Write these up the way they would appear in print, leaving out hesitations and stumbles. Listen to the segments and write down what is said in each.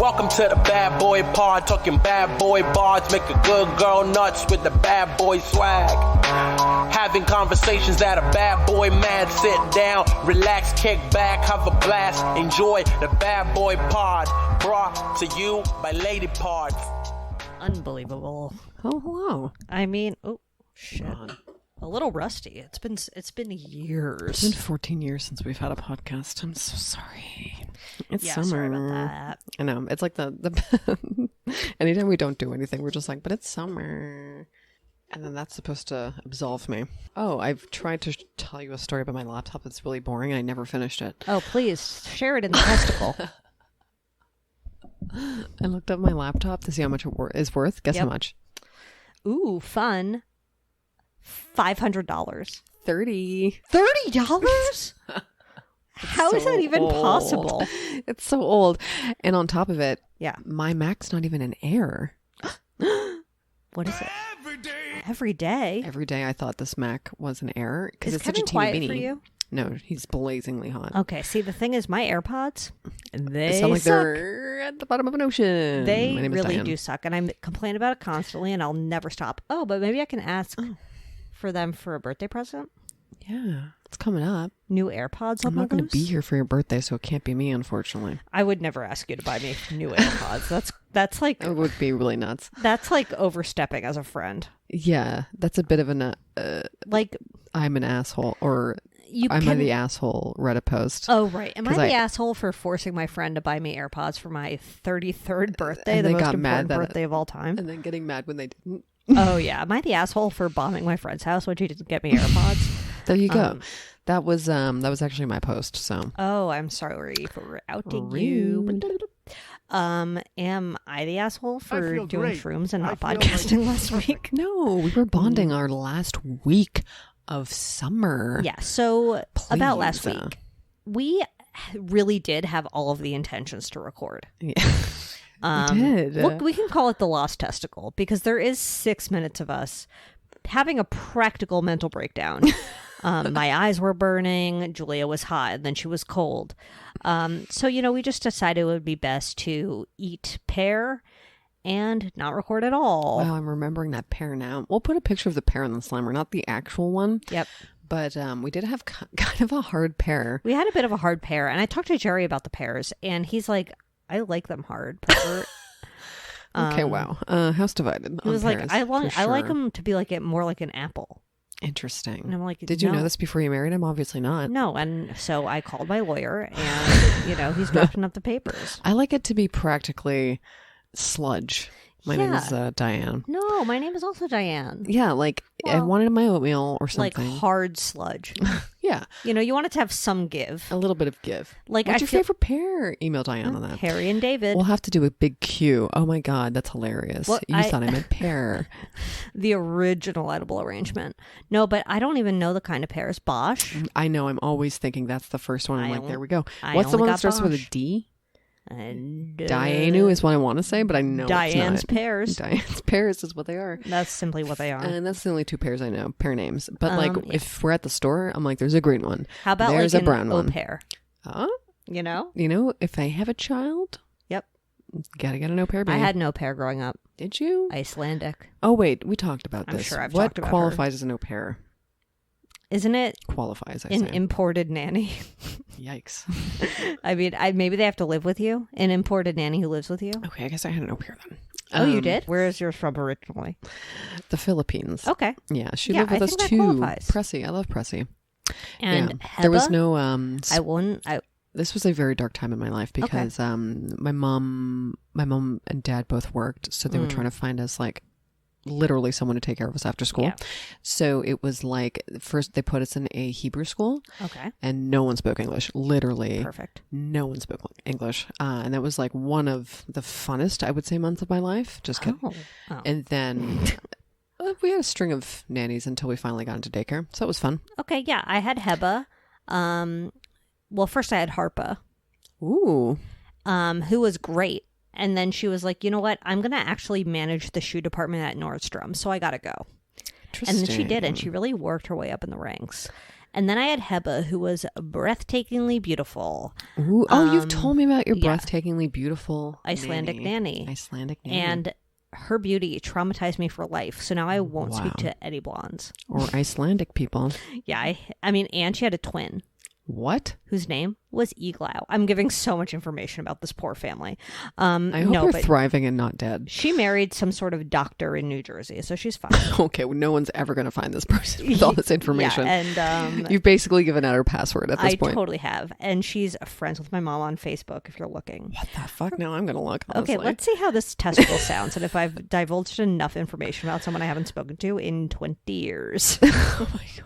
Welcome to the bad boy pod, talking bad boy bards, make a good girl nuts with the bad boy swag. Having conversations that a bad boy man, sit down, relax, kick back, have a blast, enjoy the bad boy pod, brought to you by Lady Pods. Unbelievable. Oh, hello. I mean, oh shit. A little rusty. It's been years. It's been 14 years since we've had a podcast. I'm so sorry. It's summer. Sorry about that. I know. It's like the anytime we don't do anything, we're just like, but it's summer. And then that's supposed to absolve me. Oh, I've tried to tell you a story about my laptop that's really boring and I never finished it. Oh, please share it in the testicle. I looked up my laptop to see how much it is worth. Guess how much? Ooh, fun. $500. $30. $30? How is that even possible? It's so old. And on top of it, Yeah. my Mac's not even an Air. What is it? Every day. Every day I thought this Mac was an Air because Is it's such a Kevin teeny quiet mini. for you? No, he's blazingly hot. Okay, see, the thing is, my AirPods, they It sounds like suck. they're at the bottom of an ocean. They My name is really Diane. do suck, and I complain about it constantly, and I'll never stop. Oh, but maybe I can ask for them for a birthday present. Yeah, it's coming up. New AirPods. I'm not going going to be here for your birthday, so it can't be me, unfortunately. I would never ask you to buy me new AirPods. That's like It would be really nuts. that's like overstepping as a friend. Yeah, that's a bit of an Like I'm an asshole, or you I'm can. the asshole Reddit post. Oh right, am I 'Cause the asshole for forcing my friend to buy me AirPods for my 33rd birthday, And the they most got mad important that birthday of all time? And then getting mad when they didn't. Oh yeah, am I the asshole for bombing my friend's house when she didn't get me AirPods? There you go. That was actually my post. So Oh, I'm sorry for outing you. Rude. Am I the asshole for feel doing great. shrooms and I not feel podcasting last week? no, we were bonding our last week of summer. Yeah, so about last Please. week, we really did have all of the intentions to record. Yeah. We did. We can call it the lost testicle because there is 6 minutes of us having a practical mental breakdown. My eyes were burning. Julia was hot and then she was cold. So, we just decided it would be best to eat pear and not record at all. Wow, I'm remembering that pear now. We'll put a picture of the pear in the Slimer, not the actual one. Yep. But we did have kind of a hard pear. We had a bit of a hard pear, and I talked to Jerry about the pears, and he's like, I like them hard. Pervert. Okay, wow. House divided. He was on like, pears, I for like sure. them to be like more like an apple. Interesting. And I'm like, did you no. know this before you married him? Obviously not. No, and so I called my lawyer, and he's drafting up the papers. I like it to be practically sludge. My name is Diane. No, my name is also Diane. Yeah, like I Well, wanted my oatmeal or Like something. hard sludge. Yeah, You want it to have some give. a little bit of give. Like What's I your feel favorite pear? Email Diane on that. Harry and David, We'll have to do a big Q. Oh my God, that's hilarious. Well, You thought I meant pear. the original edible arrangement. No, but I don't even know the kind of pears. Bosch. I know. I'm always thinking that's the first one. I'm I like, only- there we go. I What's the only one that got starts with a Bosch. D? And Dianu is what I want to say, but I know Diane's it's not. pears. Diane's pears is what they are. That's simply what they are. And that's the only two pairs I know, pair names. But like, Yeah. if we're at the store, I'm like, there's a green one. How about there's like a brown an one. au pair? Huh? You know? If I have a child, Yep. gotta get an au pair baby. I had an au pair growing up. Did you? Icelandic. Oh wait, we talked about I'm this. sure I've what talked about qualifies as an au pair? Isn't it Qualifies, I an say. imported nanny? Yikes. I mean, maybe they have to live with you. An imported nanny who lives with you. Okay, I guess I had an au pair then. Oh, you did? Where is yours from originally? The Philippines. Okay. Yeah, she Yeah, lived with I us think that too. qualifies. Pressy. I love Pressy. And yeah. There was Heba? no I wouldn't. this was a very dark time in my life because my mom and dad both worked, so they were trying to find us like literally someone to take care of us after school. Yeah. So it was like first they put us in a Hebrew school Okay. and no one spoke English. Literally Perfect. no one spoke English. And that was like one of the funnest, I would say, months of my life. Just kidding. Oh. And then we had a string of nannies until we finally got into daycare. So it was fun. Okay. Yeah. I had Heba. Well, first I had Harpa, Ooh. who was great. And then she was like, you know what? I'm going to actually manage the shoe department at Nordstrom. So I got to go. And then she did. And she really worked her way up in the ranks. And then I had Heba, who was breathtakingly beautiful. Ooh, you've told me about your breathtakingly beautiful Icelandic nanny. Icelandic nanny. And her beauty traumatized me for life. So now I won't speak to any blondes. Or Icelandic people. Yeah, I mean, and she had a twin. What? Whose name was Eglau. I'm giving so much information about this poor family. I hope they're thriving and not dead. She married some sort of doctor in New Jersey, so she's fine. Okay, well, no one's ever going to find this person with all this information. Yeah, and you've basically given out her password at this point. I totally have. And she's friends with my mom on Facebook, if you're looking. What the fuck? Now I'm going to look, honestly. Okay, let's see how this testicle sounds and if I've divulged enough information about someone I haven't spoken to in 20 years. Oh my God.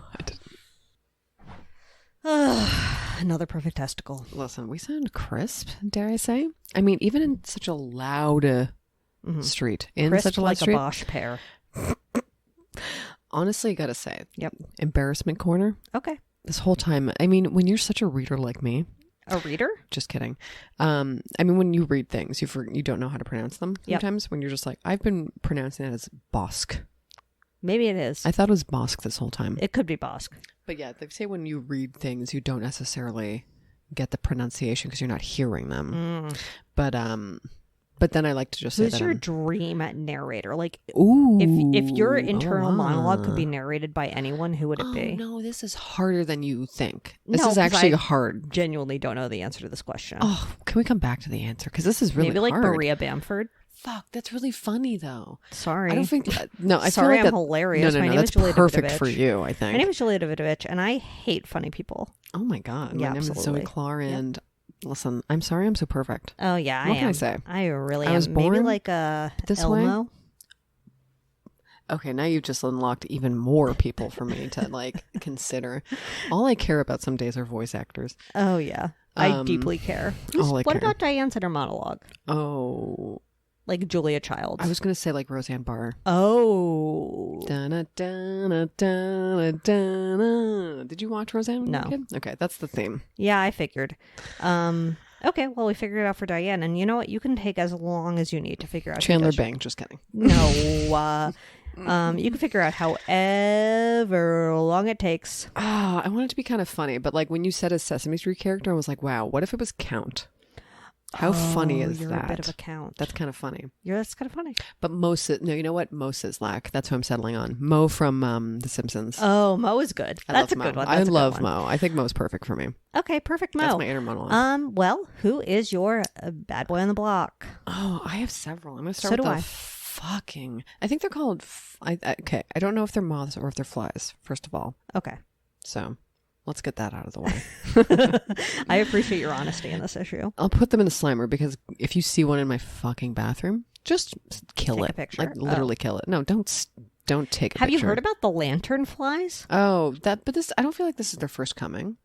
Another perfect testicle. Listen, we sound crisp, dare I say? I mean, even in such a loud street. Crisp such a loud like street. a Bosch pear. Honestly, gotta say. Yep. Embarrassment corner. Okay. This whole time. I mean, when you're such a reader like me. A reader? Just kidding. I mean, when you read things, you don't know how to pronounce them sometimes. When you're just like, I've been pronouncing it as Bosk. Maybe it is. I thought it was Bosk this whole time. It could be Bosk. But yeah, they say when you read things, you don't necessarily get the pronunciation because you're not hearing them. But then I like to just say Who's that your dream narrator? Like, ooh, if your internal monologue could be narrated by anyone, who would it be? No, this is harder than you think. This No, is actually 'cause hard. Genuinely don't know the answer to this question. Oh, can we come back to the answer? Because this is really Maybe like hard. Maria Bamford. Fuck, that's really funny though. Sorry. I don't think. No, I Sorry, feel like I'm hilarious. No, My name that's is Julia perfect Davidovich. for you. I think. My name is Julia Davidovich, and I hate funny people. Oh my God, Yeah, my name is absolutely. Zoe Clar, and listen, I'm sorry, I'm so perfect. Oh yeah, What I can am. I say? I really I was am. Maybe born like this Elmo. way? Okay, now you've just unlocked even more people for me to like consider. All I care about some days are voice actors. Oh yeah, I deeply care. What about Diane's inner monologue? Oh, Like Julia Childs. I was gonna say like Roseanne Barr. Oh. Dun, dun, dun, dun, dun. Did you watch Roseanne? when you No. were a kid? Okay, that's the theme. Yeah, I figured. Okay, well, we figured it out for Diane. And you know what? You can take as long as you need to figure out. Chandler Bing. Just kidding. No. You can figure out however long it takes. I wanted it to be kind of funny, but like when you said a Sesame Street character, I was like, wow, what if it was Count? How funny is you're that? a bit of a count. That's kind of funny. That's kind of funny. But no, you know what? Mo Sislak. That's who I'm settling on. Mo from The Simpsons. Oh, Mo is good. That's a Mo. good one. I That's a good love one. Mo. I think Mo's perfect for me. Okay, perfect Mo. That's my inner monologue. Well, who is your bad boy on the block? Oh, I have several. I'm going to start So with do the I. fucking... I think they're called... okay, I don't know if they're moths or if they're flies, first of all. Okay. So, let's get that out of the way. I appreciate your honesty in this issue. I'll put them in the slimer because if you see one in my fucking bathroom, just kill Take it. a picture? Like literally kill it. No, don't take a Have picture. you heard about the lantern flies? Oh, but this, I don't feel like this is their first coming.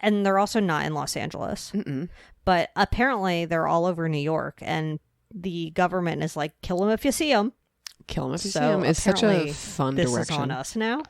And they're also not in Los Angeles. Mm-mm. But apparently they're all over New York, and the government is like, kill them if you see them. Kill them if you see So them. It's such a apparently fun this direction. is on us now.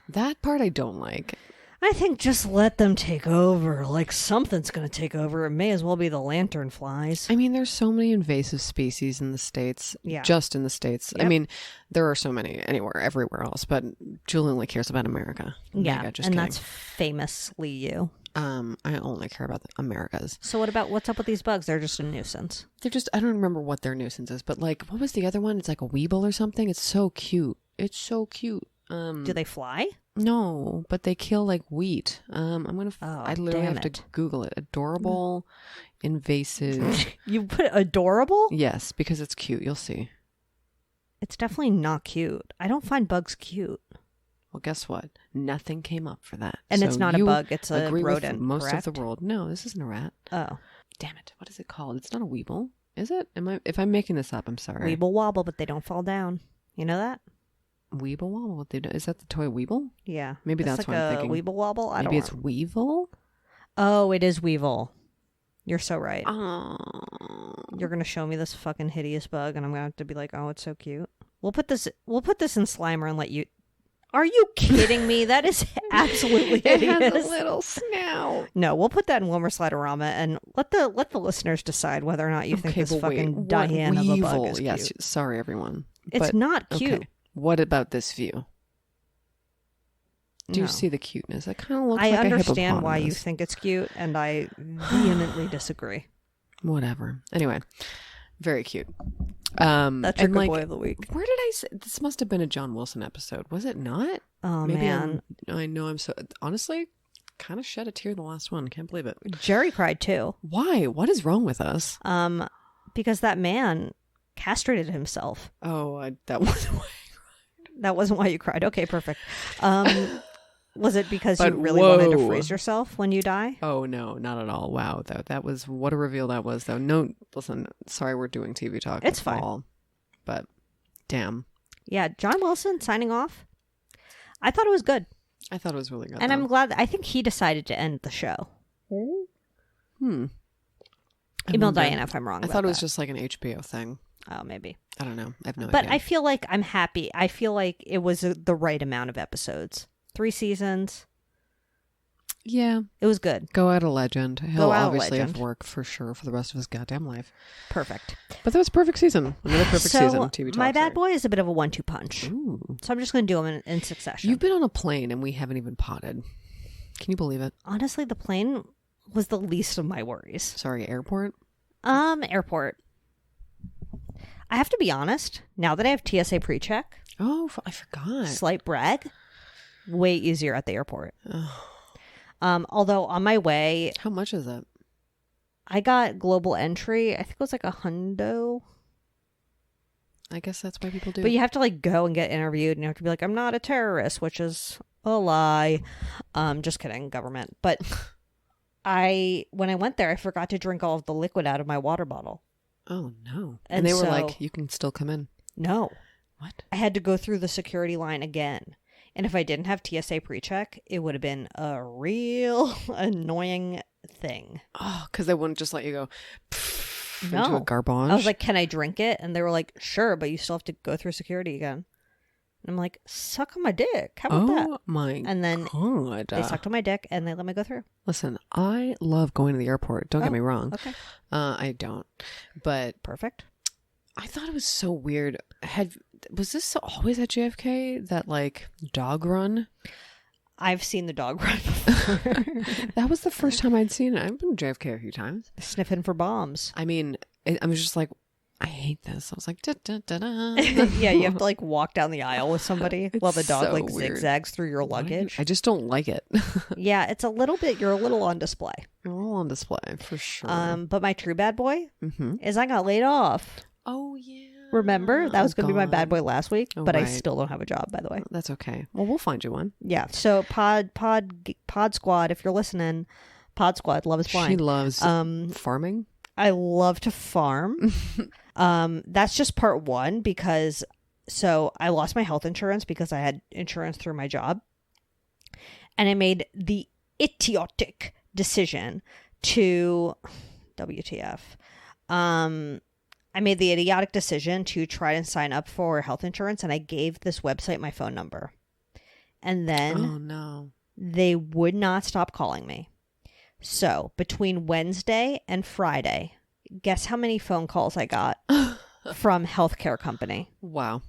That part I don't like. I think just let them take over. Like something's going to take over. It may as well be the lantern flies. I mean, there's so many invasive species in the States. Yeah. Just in the States. Yep. I mean, there are so many everywhere else, but Julie only cares about America. Yeah, Mega, just and kidding. that's famously you. I only care about the Americas. So what's up with these bugs? They're just a nuisance. They're just, I don't remember what their nuisance is, but like, what was the other one? It's like a weeble or something. It's so cute. It's so cute. Do they fly? No, but they kill like wheat. I literally damn have to it. Google it. Adorable, invasive. You put adorable? Yes, because it's cute. You'll see. It's definitely not cute. I don't find bugs cute. Well, guess what? Nothing came up for that. And So it's not a you bug, it's a agree with rodent, most correct? of the world. No, this isn't a rat. Oh. Damn it! What is it called? It's not a weeble, is it? If I'm making this up, I'm sorry. Weeble wobble, but they don't fall down. You know that? Weeble wobble. What they do? Is that the toy Weeble? Yeah. Maybe It's that's like what I'm a thinking. Weeble wobble? I Maybe don't it's know. Weevil. Oh, it is Weevil. You're so right. Oh. You're gonna show me this fucking hideous bug, and I'm gonna have to be like, "Oh, it's so cute." We'll put this in Slimer and let you. Are you kidding me? That is absolutely It hideous. has a little snout. No, we'll put that in Wilmer Sliderama and let the listeners decide whether or not you think this fucking Diane of a bug is cute. Yes, sorry everyone. It's But, not cute. okay, what about this view? do No. see the cuteness. It kind of looks I like understand a why you hippopotamus. think it's cute, and I vehemently disagree. Whatever. Anyway, very cute. That's your and, good boy of the week. Where did I say this? Must have been a John Wilson episode, was it not? Oh, Maybe man. I know I'm so honestly kind of shed a tear the last one. Can't believe it. Jerry cried too. Why? What is wrong with us? Because that man castrated himself. Oh, that wasn't why. That wasn't why you cried. Okay, perfect. Was it because But you really wanted to whoa. freeze yourself when you die? Oh no, not at all. Wow, that was what a reveal that was, though. No, listen, sorry, we're doing TV talk. It's fine. All, but damn, Yeah, John Wilson signing off. I thought it was good. I thought it was really good. And though. I'm glad. I think he decided to end the show. I Email wonder. Diana if I'm wrong. I about thought it was that. just like an HBO thing. Oh, maybe. I don't know. I have no But idea. I feel like I'm happy. I feel like it was the right amount of episodes. 3 seasons. Yeah, It was good. go out a legend. He'll Go out a obviously have legend. work for sure for the rest of his goddamn life. Perfect. But that was a perfect season. Another perfect So season. TV talk. my bad sorry. boy is a bit of a 1-2 punch. Ooh. So I'm just going to do them in succession. You've been on a plane and we haven't even potted. Can you believe it? Honestly, the plane was the least of my worries. Sorry, airport. Airport. I have to be honest. Now that I have TSA pre-check, Oh, I forgot. slight brag, way easier at the airport. Although on my way, How much is it? I got global entry. I think it was like $100. I guess that's why people do. But you have to like go and get interviewed, and you have to be like, I'm not a terrorist, which is a lie. Just kidding, government. But when I went there, I forgot to drink all of the liquid out of my water bottle. Oh no! And And they were so- like, "You can still come in." No, What? I had to go through the security line again. And if I didn't have TSA pre-check, it would have been a real annoying thing. Oh, because they wouldn't just let you go into No. a garbage. I was like, can I drink it? And they were like, sure, but you still have to go through security again. And I'm like, suck on my dick. How about that? "Oh my And then god!" they sucked on my dick and they let me go through. Listen, I love going to the airport. Don't get Oh, me wrong. Okay. I don't, but Perfect. I thought it was so weird. Was this always at JFK? That like dog run? I've seen the dog run before. That was the first time I'd seen it. I've been to JFK a few times. Sniffing for bombs. I mean, I was just like, I hate this. I was like, da, da, da, da. Yeah, you have to like walk down the aisle with somebody while the dog so like weird. zigzags through your luggage. I just don't like it. Yeah, it's a little bit, you're a little on display. They're all on display for sure. But my true bad boy Mm-hmm. is I got laid off. Oh yeah. Remember? That was Oh, going to be my bad God. boy last week, Oh, but I right. still don't have a job, by the way. That's okay. Well, we'll find you one. Yeah. So Pod Squad, if you're listening, Pod Squad, Love is She Blind. loves farming. I love to farm. That's just part one because so I lost my health insurance because I had insurance through my job. And I made the idiotic decision to WTF. I made the idiotic decision to try and sign up for health insurance, and I gave this website my phone number. And then Oh no. they would not stop calling me. So between Wednesday and Friday, guess how many phone calls I got from healthcare company? Wow.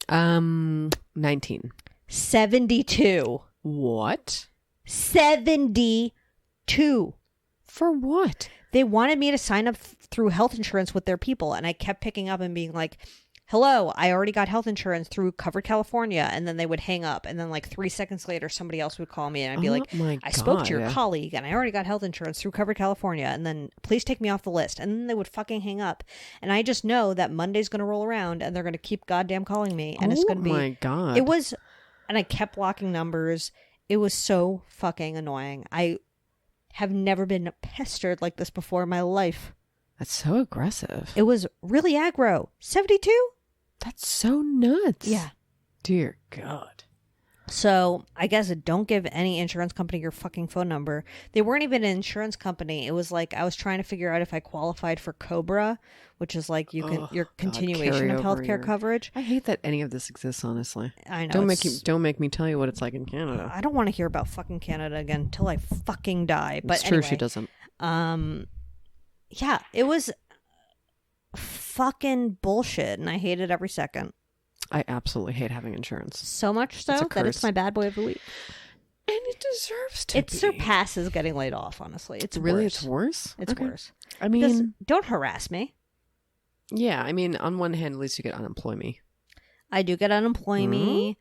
19. 72. What? 72. For what? They wanted me to sign up through health insurance with their people, and I kept picking up and being like, hello, I already got health insurance through Covered California, and then they would hang up, and then like 3 seconds later somebody else would call me and I'd be like, my I spoke to your God. colleague and I already got health insurance through Covered California, and then please take me off the list. And then they would fucking hang up, and I just know that Monday's gonna roll around and they're gonna keep goddamn calling me, and it's gonna be my God. it was, and I kept blocking numbers. It was so fucking annoying. I have never been pestered like this before in my life. That's so aggressive. It was really aggro. 72? That's so nuts. Yeah. Dear God. So I guess don't give any insurance company your fucking phone number. They weren't even an insurance company. It was like I was trying to figure out if I qualified for COBRA, which is like you can Oh, your God, continuation of carryover healthcare year. coverage. I hate that any of this exists, honestly. I know. Don't it's- make me tell you what it's like in Canada. I don't want to hear about fucking Canada again until I fucking die. But It's true anyway, she doesn't. Yeah, it was fucking bullshit, and I hate it every second. I absolutely hate having insurance. So much so It's a that it's curse. my bad boy of the week. it deserves to It be. surpasses getting laid off, honestly. It's Really? worse. It's worse? It's Okay. worse. I Because mean, don't harass me. yeah, I mean, on one hand, at least you get unemploy me. I do get unemployment,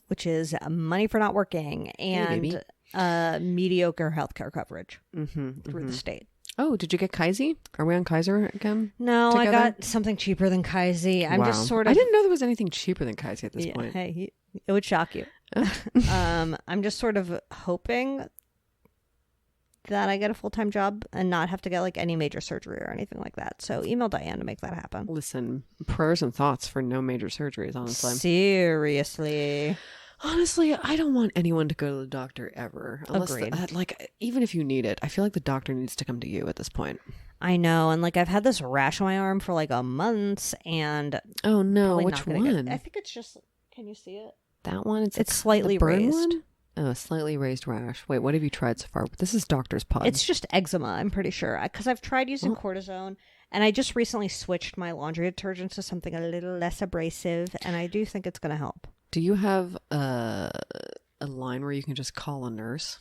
which is money for not working, baby. and mediocre healthcare coverage through the state. Oh, did you get Kaiser? Are we on Kaiser again? No, I together? got something cheaper than Kaiser. I'm Wow. just sort of. I didn't know there was anything cheaper than Kaiser at this Yeah, point. hey, it would shock you. I'm just sort of hoping that I get a full-time job and not have to get like any major surgery or anything like that. So email Diane to make that happen. Listen, prayers and thoughts for no major surgeries, honestly. Seriously. Honestly, I don't want anyone to go to the doctor ever. Unless Agreed. Even if you need it, I feel like the doctor needs to come to you at this point. I know, and like I've had this rash on my arm for like a month, and Oh no, probably which not gonna one? I think it's just. Can you see it? That one? It's slightly the burn raised. one? Oh, slightly raised rash. Wait, what have you tried so far? This is doctor's pod. It's just eczema. I'm pretty sure because I've tried using cortisone, and I just recently switched my laundry detergent to something a little less abrasive, and I do think it's going to help. Do you have a line where you can just call a nurse?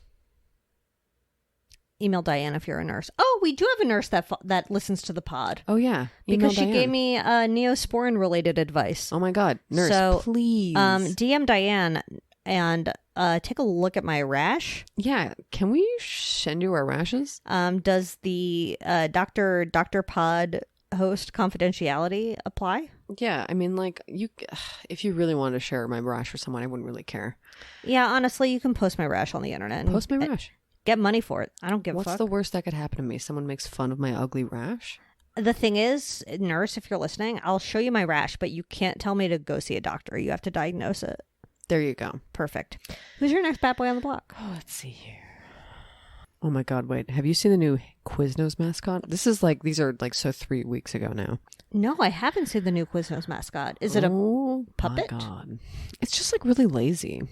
Email Diane if you're a nurse. Oh, we do have a nurse that listens to the pod. Oh yeah, Because she Email gave Diane. me Neosporin related advice. Oh my god, nurse, So, please. DM Diane and take a look at my rash. Yeah, can we send you our rashes? Does the Dr. Pod host confidentiality apply? Yeah, I mean, like if you really wanted to share my rash with someone, I wouldn't really care. Yeah, honestly, you can post my rash on the internet. And Post my rash. Get money for it. I don't give a What's fuck. the worst that could happen to me? Someone makes fun of my ugly rash? The thing is, nurse, if you're listening, I'll show you my rash, but you can't tell me to go see a doctor. You have to diagnose it. There you go. Perfect. Who's your next bad boy on the block? Oh, let's see here. Oh my god, wait. Have you seen the new Quiznos mascot? These are like so 3 weeks ago now. No, I haven't seen the new Quiznos mascot. Is it a puppet? My god. It's just like really lazy.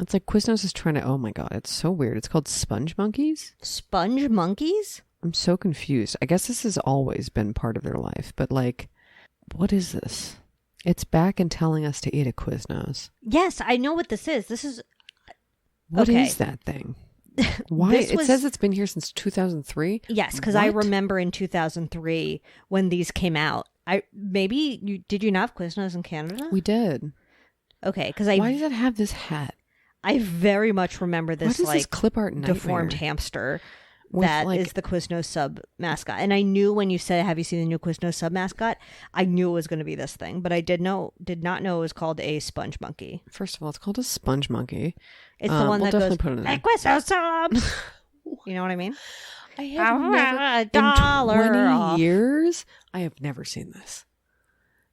It's like Quiznos is trying to, oh my god, it's so weird. It's called Sponge Monkeys. Sponge monkeys? I'm so confused. I guess this has always been part of their life, but like, what is this? It's back and telling us to eat a Quiznos. Yes, I know what this is. This is... What Okay. is that thing? Why? This It was- says it's been here since 2003? Yes, because I What? remember in 2003 when these came out. Did you not have Quiznos in Canada? We did. Okay, because Why does it have this hat? I very much remember this What is like this clip art nightmare? deformed hamster With, that is like- the Quiznos sub mascot. And I knew when you said, "Have you seen the new Quiznos sub mascot?" I knew it was going to be this thing, but I did not know it was called a sponge monkey. First of all, it's called a sponge monkey. It's the one we'll that definitely goes, put it in "Hey, there. Quiznos sub." You know what I mean? I have $1 in 20 off. years, I have never seen this.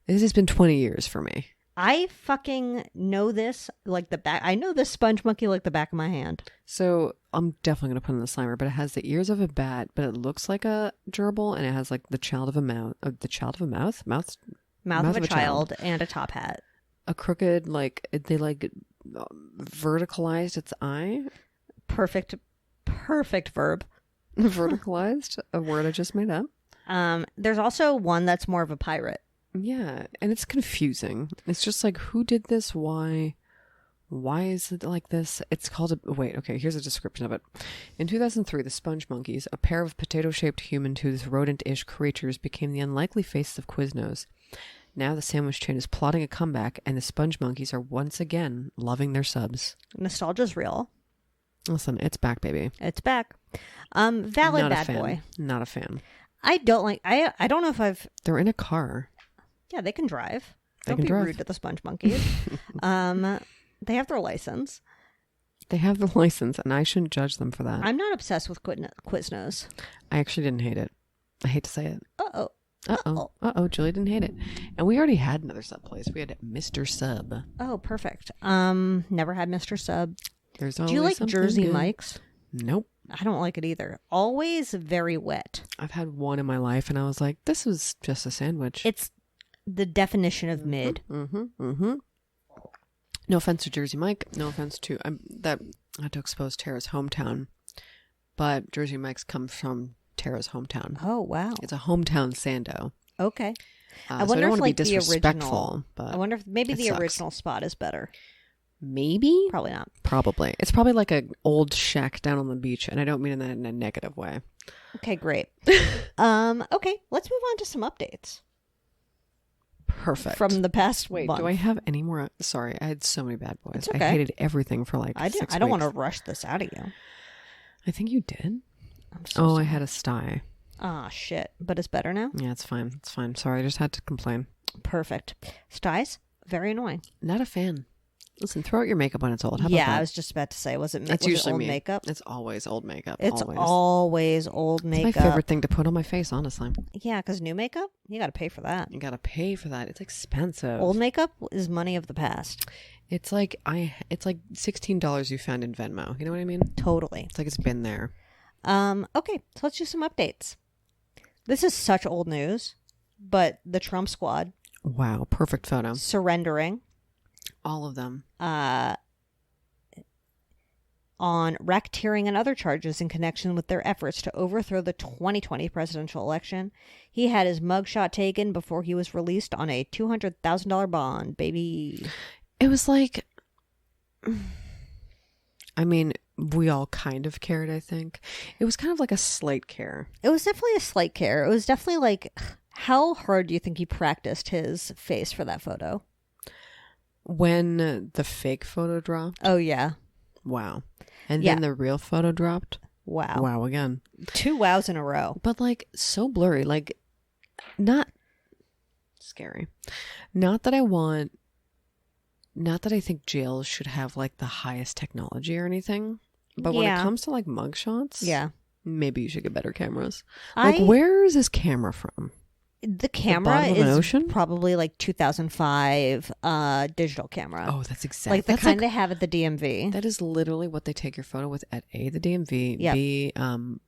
This has been 20 years for me. I fucking know this like the back. I know this sponge monkey like the back of my hand. So I'm definitely going to put in the Slimer, but it has the ears of a bat, but it looks like a gerbil, and it has like the child of a mouth, Mouth of a child and a top hat. a crooked, like they like verticalized its eye. Perfect verb. Verticalized, a word I just made up. There's also one that's more of a pirate. Yeah, and it's confusing. It's just like, who did this? Why is it like this? It's called wait, okay, here's a description of it. In 2003, the Sponge Monkeys, a pair of potato-shaped human-toothed rodent-ish creatures, became the unlikely faces of Quiznos. Now the sandwich chain is plotting a comeback, and the Sponge Monkeys are once again loving their subs. Nostalgia's real. Listen, it's back, baby. It's back. Valid Not a bad fan. boy. Not a fan. I don't like. I don't know if I've. They're in a car. Yeah, they can drive. They Don't can be drive. rude to the sponge monkeys. They have their license. They have the license, and I shouldn't judge them for that. I'm not obsessed with Quiznos. I actually didn't hate it. I hate to say it. Uh-oh. Uh-oh, Julie didn't hate it. And we already had another sub place. We had Mr. Sub. Oh, perfect. Never had Mr. Sub. There's Do always you like something Jersey good. Mike's? Nope. I don't like it either. Always very wet. I've had one in my life, and I was like, this was just a sandwich. It's the definition of mid. Mm-hmm. No offense to Jersey Mike. No offense to... I had to expose Tara's hometown. But Jersey Mike's comes from Tara's hometown. Oh, wow. It's a hometown sando. Okay. So I wonder don't if want to like be the disrespectful, original. but I wonder if maybe it the sucks. original spot is better. Maybe? Probably not. Probably. It's probably like an old shack down on the beach, and I don't mean that in a negative way. Okay, great. Okay, let's move on to some updates Perfect. from the past Wait, month. do I have any more? Sorry, I had so many bad boys. It's okay. I hated everything for like 6 weeks. I don't want to rush this out of you. I think you did. I'm so sorry. I had a sty. Ah, shit. But it's better now? Yeah, it's fine. It's fine. Sorry, I just had to complain. Perfect. Styes? Very annoying. Not a fan. Listen, throw out your makeup when it's old. How about Yeah, that? I was just about to say, was it That's was usually it old me. makeup? It's always old makeup. It's always. always old makeup. It's my favorite thing to put on my face, honestly. Yeah, because new makeup, you got to pay for that. You gotta pay for that. It's expensive. Old makeup is money of the past. It's like $16 you found in Venmo. You know what I mean? Totally. It's like it's been there. Okay, so let's do some updates. This is such old news, but the Trump squad Wow, perfect photo. surrendering All of them. on racketeering and other charges in connection with their efforts to overthrow the 2020 presidential election. He had his mugshot taken before he was released on a $200,000 bond, baby. It was like, I mean, we all kind of cared, I think. It was kind of like a slight care. It was definitely a slight care. It was definitely like, how hard do you think he practiced his face for that photo? When the fake photo dropped, Oh, yeah. wow. And Yeah. then the real photo dropped. Wow. Wow again. 2 wows in a row. But like so blurry, like not scary. Not that I think jails should have like the highest technology or anything. But when it Yeah. comes to like mugshots, Yeah. maybe you should get better cameras. Like where is this camera from? The camera bottom of an is ocean? probably like 2005 digital camera. Oh, that's exactly like the kind they have at the DMV. that is literally what they take your photo with at A, the DMV, Yep. B,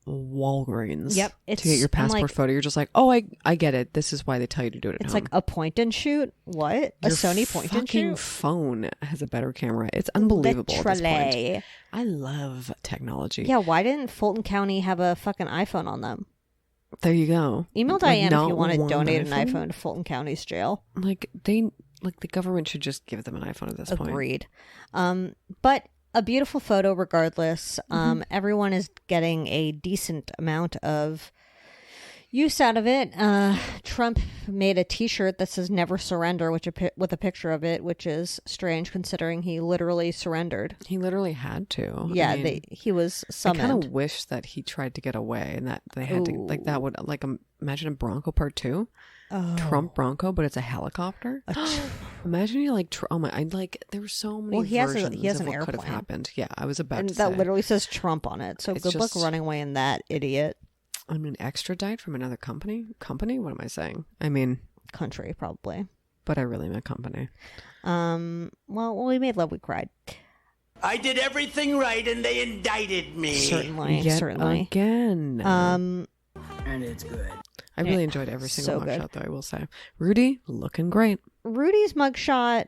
Walgreens. Yep, To get your I'm passport like- photo. You're just like, oh, I get it. This is why they tell you to do it at It's home. like a point and shoot. What? A Your Sony point and fucking shoot? phone has a better camera. It's unbelievable at this point. Literally. I love technology. Yeah, why didn't Fulton County have a fucking iPhone on them? There you go. Email Like, Diane if not you want to one donate an iPhone to Fulton County's jail. Like the government should just give them an iPhone at this point. Agreed. But a beautiful photo regardless. Everyone is getting a decent amount of use out of it. Trump made a T-shirt that says "Never Surrender," with a picture of it, which is strange considering he literally surrendered. He literally had to. Yeah, I mean, he was I summoned. kind of wish that he tried to get away and that they had to like that would like imagine a Bronco Part 2. Oh. Trump Bronco, but it's a helicopter. Imagine you like oh my! I like there were so many. Well, he has versions an of what could have airplane. happened. Yeah, I was about and to that say. literally says Trump on it. So It's good luck just- running away in that, idiot. I mean, extradite from another company. Company? What am I saying? I mean, Country, probably. but I really meant company. Well, when we made love, we cried. I did everything right and they indicted me. Certainly, Yet certainly. again. And it's good. I really enjoyed every single so good. mugshot, though. I will say, Rudy looking great. Rudy's mugshot.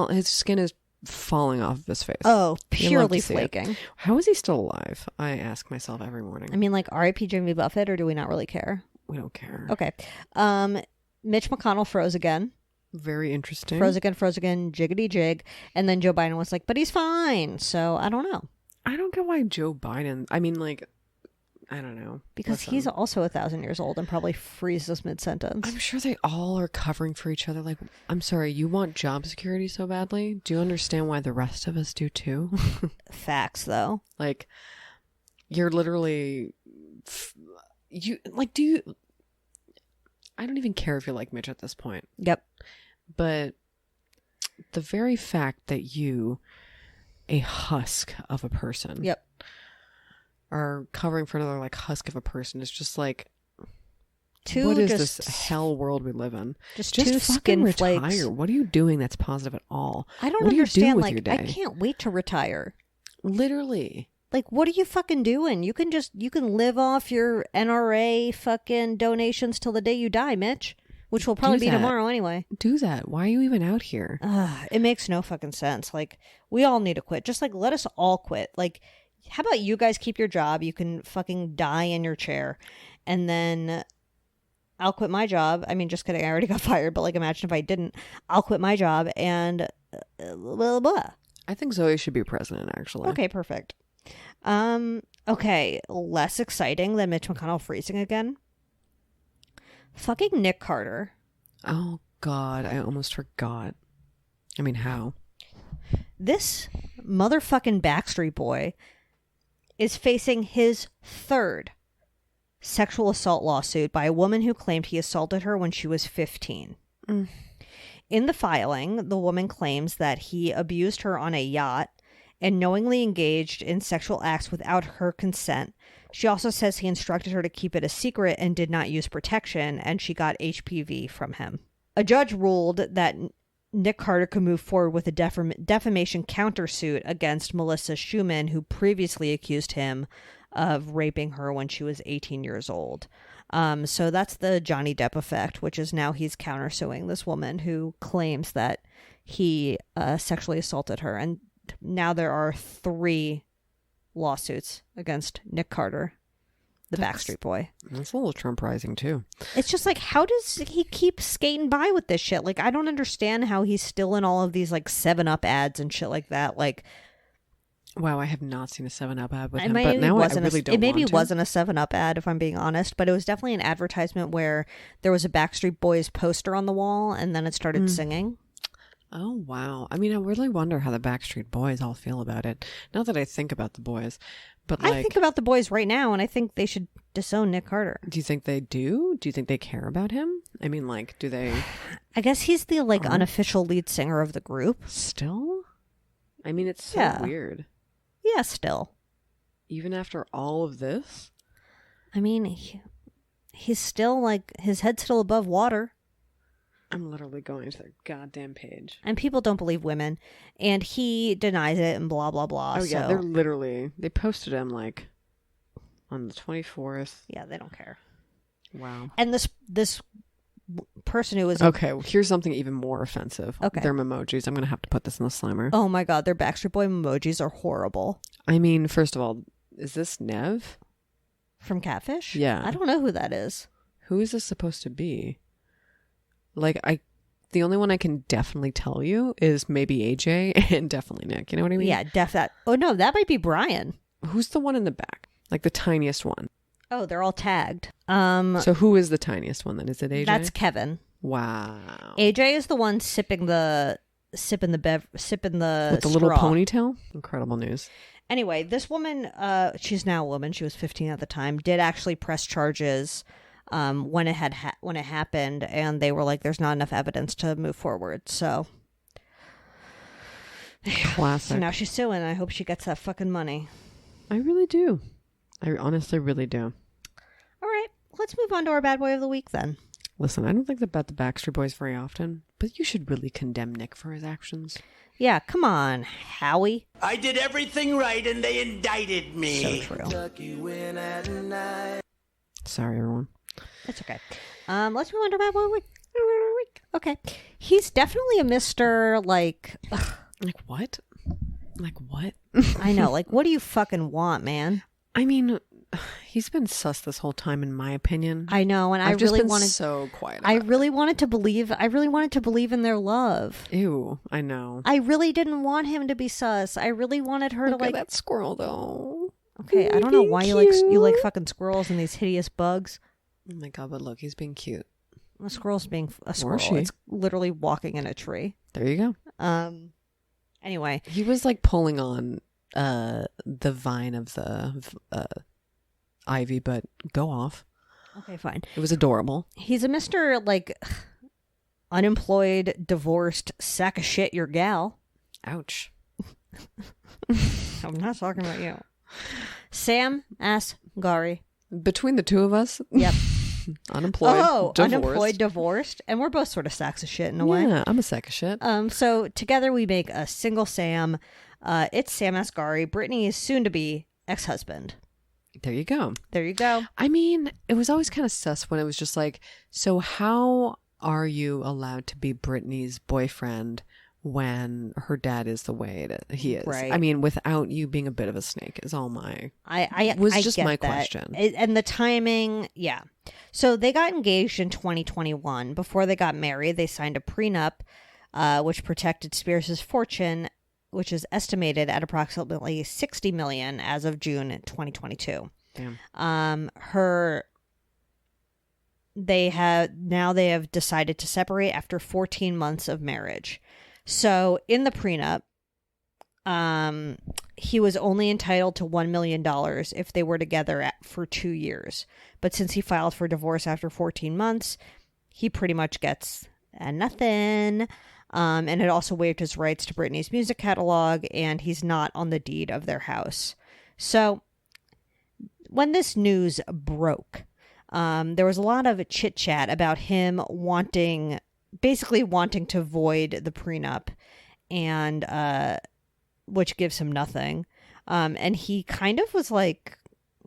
His skin is falling off of his face. Oh, You love purely to see it. flaking. How is he still alive? I ask myself every morning. I mean, like R.I.P. Jimmy Buffett, or do we not really care? We don't care. Okay. Mitch McConnell froze again. Very interesting. Froze again, jiggity jig. And then Joe Biden was like, but he's fine. So I don't know. I don't get why Joe Biden. I mean, like, I don't know. Because Listen, he's also 1,000 years old and probably freezes mid-sentence. I'm sure they all are covering for each other. Like, I'm sorry, you want job security so badly? Do you understand why the rest of us do too? Facts, though. Like, you're literally, do you? I don't even care if you're like Mitch at this point. Yep. But the very fact that you, a husk of a person, Yep. are covering for another like husk of a person is just like, Two what is just, this hell world we live in? Just Just two fucking skin retire. flakes. What are you doing that's positive at all? I don't What do you do understand. with Like, your day? I can't wait to retire. Literally. Like, what are you fucking doing? You can live off your NRA fucking donations till the day you die, Mitch. Which will probably Do be that. tomorrow anyway. Do that. Why are you even out here? It makes no fucking sense. Like, we all need to quit. Just like, let us all quit. Like, how about you guys keep your job? You can fucking die in your chair. And then I'll quit my job. I mean, just kidding. I already got fired. But like, imagine if I didn't. I'll quit my job and blah, blah, blah. I think Zoe should be president, actually. Okay, perfect. Okay, less exciting than Mitch McConnell freezing again. Fucking Nick Carter. Oh, God. I almost forgot. I mean, how? This motherfucking Backstreet Boy is facing his third sexual assault lawsuit by a woman who claimed he assaulted her when she was 15. In the filing, the woman claims that he abused her on a yacht and knowingly engaged in sexual acts without her consent. She also says he instructed her to keep it a secret and did not use protection, and she got HPV from him. A judge ruled that Nick Carter could move forward with a defamation countersuit against Melissa Schumann, who previously accused him of raping her when she was 18 years old. So that's the Johnny Depp effect, which is now he's countersuing this woman who claims that he sexually assaulted her. And now there are 3 lawsuits against Nick Carter, the Backstreet Boy. That's a little Trump rising, too. It's just like, how does he keep skating by with this shit? Like, I don't understand how he's still in all of these, like, 7-Up ads and shit like that. Like, wow, I have not seen a 7-Up ad with him, but now I really don't It maybe want to. wasn't a 7-Up ad, if I'm being honest, but it was definitely an advertisement where there was a Backstreet Boys poster on the wall, and then it started singing. Oh, wow. I mean, I really wonder how the Backstreet Boys all feel about it. Not that I think about the boys, but like... I think about the boys right now, and I think they should disown Nick Carter. Do you think they do? Do you think they care about him? I mean, like, do they... I guess he's the, like, unofficial lead singer of the group. Still? I mean, it's so weird. Yeah, still. Even after all of this? I mean, he's still, like, his head's still above water. I'm literally going to their goddamn page. And people don't believe women. And he denies it and blah, blah, blah. Oh, yeah, so. they're literally... They posted him, like, on the 24th. Yeah, they don't care. Wow. And this person who was... Okay, well, here's something even more offensive. Okay. Their emojis. I'm going to have to put this in the slimer. Oh, my God. Their Backstreet Boy emojis are horrible. I mean, first of all, is this Nev? From Catfish? Yeah. I don't know who that is. Who is this supposed to be? Like, the only one I can definitely tell you is maybe AJ and definitely Nick. You know what I mean? Yeah, that. Oh, no, that might be Brian. Who's the one in the back? Like the tiniest one. Oh, they're all tagged. So who is the tiniest one then? Is it AJ? That's Kevin. Wow. AJ is the one sipping the with the little straw. ponytail. Incredible news. Anyway, this woman, she's now a woman. She was 15 at the time. Did actually press charges when it happened, and they were like, "There's not enough evidence to move forward." So, Classic. so now she's suing. I hope she gets that fucking money. I really do. I honestly really do. All right, let's move on to our bad boy of the week then. Listen, I don't think about the Backstreet Boys very often, but you should really condemn Nick for his actions. Yeah, come on, Howie. I did everything right and they indicted me. So true. Sorry, everyone. It's okay. Let's move on to our bad boy of the week. Okay, he's definitely a Mr. Like. Like what? Like what? I know. Like, what do you fucking want, man? I mean, he's been sus this whole time, in my opinion. I know, and I've I just really been wanted. so quiet. I really wanted to believe. I really wanted to believe in their love. Ew, I know. I really didn't want him to be sus. I really wanted her Look to at like. that squirrel, though. Okay, I don't know why you like fucking squirrels and these hideous bugs. Oh my god! But look, he's being cute. A squirrel's being a Or squirrel. she. It's literally walking in a tree. There you go. Anyway, He was like pulling on the vine of the ivy, but go off. okay, fine. It was adorable. He's a Mr. like unemployed, divorced, sack of shit your gal. Ouch. I'm not talking about you. Sam Asghari. Between the two of us, Yep. unemployed, divorced. Unemployed, divorced, and we're both sort of sacks of shit in a way. Yeah, I'm a sack of shit. So together we make a single Sam. It's Sam Asghari, Brittany's soon-to-be ex-husband. There you go. There you go. I mean, it was always kind of sus when it was just like, so how are you allowed to be Brittany's boyfriend when her dad is the way he is? Right. I mean, without you being a bit of a snake is all my... I just get my that. question. And the timing, yeah. So they got engaged in 2021. Before they got married, they signed a prenup, which protected Spears' fortune, which is estimated at approximately $60 million as of June 2022. Damn. They have decided to separate after 14 months of marriage. So in the prenup, he was only entitled to $1 million if they were together for 2 years. But since he filed for divorce after 14 months, he pretty much gets nothing. And it also waived his rights to Britney's music catalog, and he's not on the deed of their house. So when this news broke, there was a lot of chit chat about him basically wanting to void the prenup, and which gives him nothing. And he kind of was like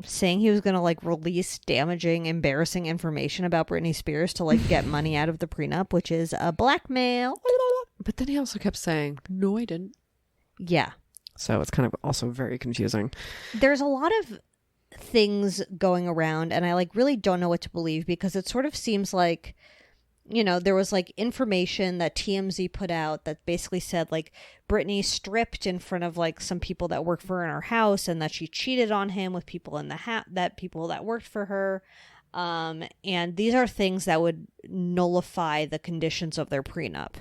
saying he was going to like release damaging, embarrassing information about Britney Spears to like get money out of the prenup, which is a blackmail. But then he also kept saying, no, I didn't. Yeah. So it's kind of also very confusing. There's a lot of things going around, and I like really don't know what to believe, because it sort of seems like, you know, there was like information that TMZ put out that basically said like Britney stripped in front of like some people that work for her in her house, and that she cheated on him with people in the people that worked for her. And these are things that would nullify the conditions of their prenup.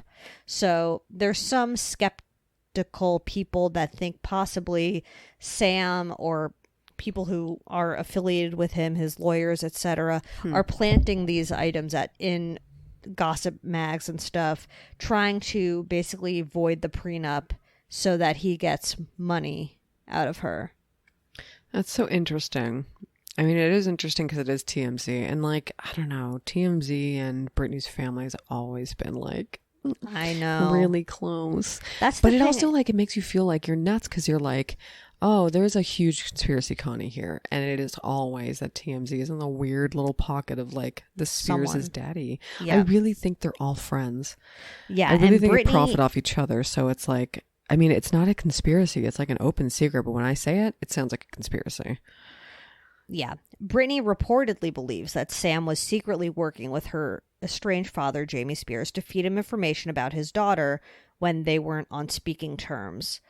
So there's some skeptical people that think possibly Sam or people who are affiliated with him, his lawyers, etc., are planting these items in gossip mags and stuff, trying to basically void the prenup so that he gets money out of her. That's so interesting. I mean, it is interesting because it is TMZ, and like, I don't know, TMZ and Britney's family has always been like, I know, really close. But it also like, it makes you feel like you're nuts, because you're like, oh, there's a huge conspiracy Connie here, and it is always that TMZ is in the weird little pocket of like the Spears' daddy. Yeah. I really think they're all friends. Yeah, I really and think they Britney profit off each other. So it's like, I mean, it's not a conspiracy; it's like an open secret. But when I say it, it sounds like a conspiracy. Yeah. Britney reportedly believes that Sam was secretly working with her estranged father, Jamie Spears, to feed him information about his daughter when they weren't on speaking terms.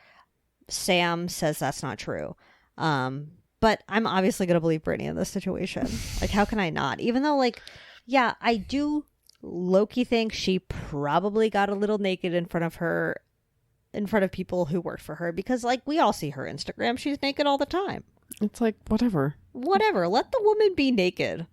Sam says that's not true. But I'm obviously going to believe Britney in this situation. Like, how can I not? Even though, like, yeah, I do low-key think she probably got a little naked in front of people who worked for her, because, like, we all see her Instagram. She's naked all the time. It's like, whatever. Let the woman be naked.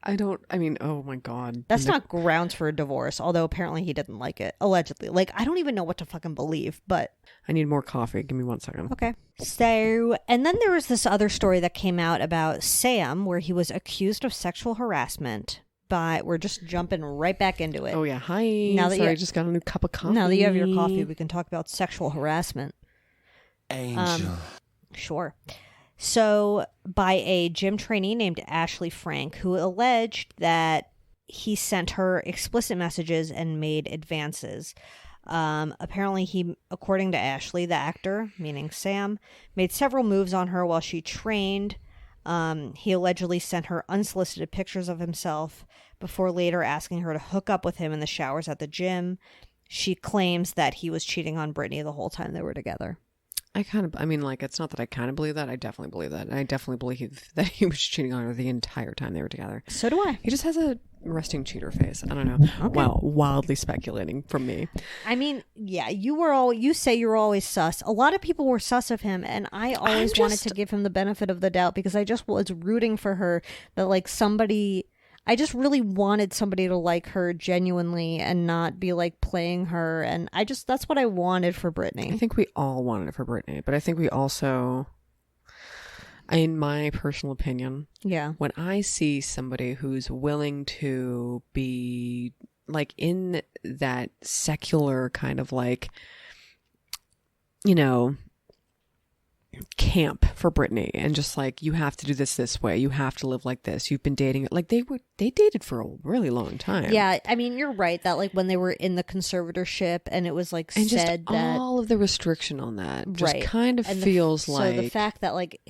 I mean, oh my God. That's not grounds for a divorce, although apparently he didn't like it, allegedly. Like, I don't even know what to fucking believe, but... I need more coffee. Give me 1 second. Okay. So, and then there was this other story that came out about Sam, where he was accused of sexual harassment. But we're just jumping right back into it. Oh, yeah. Hi. Now that Sorry, I just got a new cup of coffee. Now that you have your coffee, we can talk about sexual harassment. Angel. Sure. So, by a gym trainee named Ashley Frank, who alleged that he sent her explicit messages and made advances. Apparently, he, according to Ashley, the actor, meaning Sam, made several moves on her while she trained. He allegedly sent her unsolicited pictures of himself before later asking her to hook up with him in the showers at the gym. She claims that he was cheating on Britney the whole time they were together. I mean, like, it's not that I kind of believe that. I definitely believe that. And I definitely believe that he was cheating on her the entire time they were together. So do I. He just has a resting cheater face. I don't know. Okay. Wow. Wildly speculating from me. I mean, yeah, you say you're always sus. A lot of people were sus of him, and I always wanted to give him the benefit of the doubt, because I just was rooting for her, that like I just really wanted somebody to like her genuinely and not be like playing her. And that's what I wanted for Britney. I think we all wanted it for Britney, but I think we also, in my personal opinion, yeah, when I see somebody who's willing to be like in that secular kind of like, you know, camp for Britney, and just like, you have to do this way, you have to live like this, you've been dating, like they dated for a really long time. Yeah, I mean, you're right that like when they were in the conservatorship and it was like and said just that all of the restriction on that just right. kind of and feels like, so the fact that like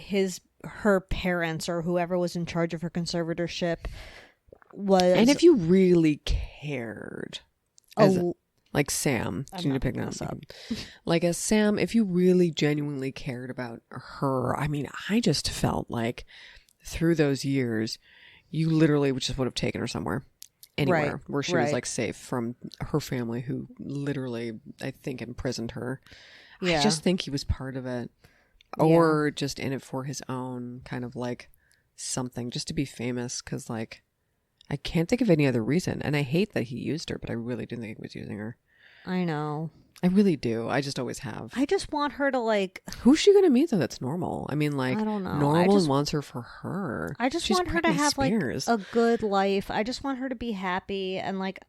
her parents or whoever was in charge of her conservatorship was, and if you really cared Like Sam. I'm Do you need not to pick picking that this up. Like as Sam, if you really genuinely cared about her, I mean, I just felt like through those years, you literally just would have taken her somewhere. Anywhere Right, where she was right. like safe from her family who literally, I think, imprisoned her. Yeah. I just think he was part of it. Or just in it for his own kind of like something, just to be famous. Because like, I can't think of any other reason. And I hate that he used her, but I really do think he was using her. I know. I really do. I just always have. I just want her to like. Who's she going to meet though that's normal? I mean, like, I don't know. normal and wants her for her. I just She's want her to Britney have Spears. like a good life. I just want her to be happy and like.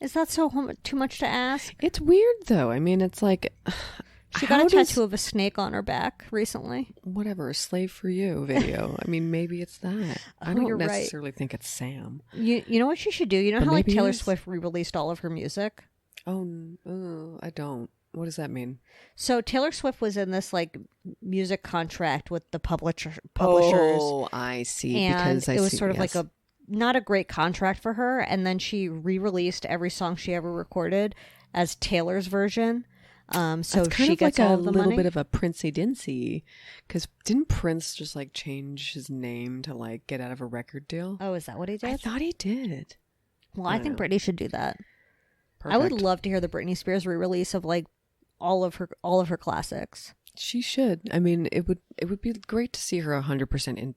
Is that too much to ask? It's weird though. I mean, it's like. She got a how does- tattoo of a snake on her back recently. Whatever, slave for you video. I mean, maybe it's that. I you're don't right. necessarily think it's Sam. You know what she should do? You know But how like maybe it Taylor is. Swift re-released all of her music? I don't. What does that mean? So Taylor Swift was in this like music contract with the publishers. Oh, I see. And Because it was see, sort of yes. like a not a great contract for her, and then she re-released every song she ever recorded as Taylor's version. So That's kind she of gets like all a of the little money. bit of a Princey Dincy, because didn't Prince just like change his name to like get out of a record deal? Oh, is that what he I did? thought he did. Well, I think Britney should do that. Perfect. I would love to hear the Britney Spears re-release of like all of her classics. She should. I mean, it would be great to see her 100%